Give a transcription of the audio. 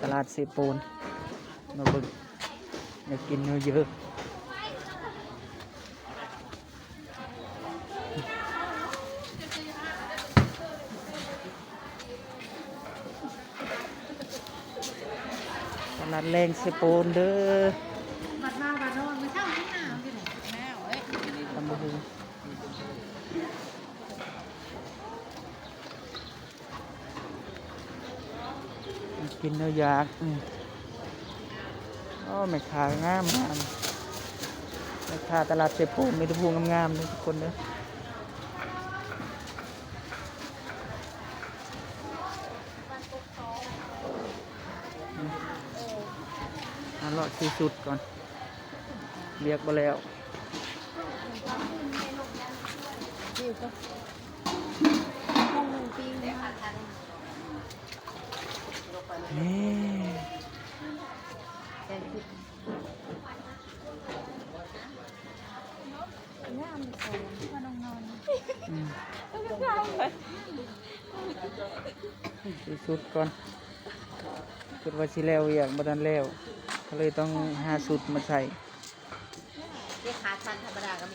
ตลาดเซโปนมาเบิ่งอยากกินเนื้อเยอะตลาดแรงเซโปนเด้อบัดมาบัดนอนไม่เท่าที่หนาวอยู่ไหนแม่เอ้ย ตำบลกินเนื้อยากแม่ค้างามงามแม่ค้าตลาดเซโปนมีทุกผู้งามๆเลยทุกคนเด้อเลาะสีสุดก่อนเรียกมาแล้วดิวก็ห้องหนึ่งปีเลยค่ะนี่ย่ามโซ่มาน้องนอนสีสุดก่อนคิดว่าสิแล้วอย่างบัดันแล้วก็เลยต้องหาสุดมาใส่ เรียกขาชันธรรมดาก็มี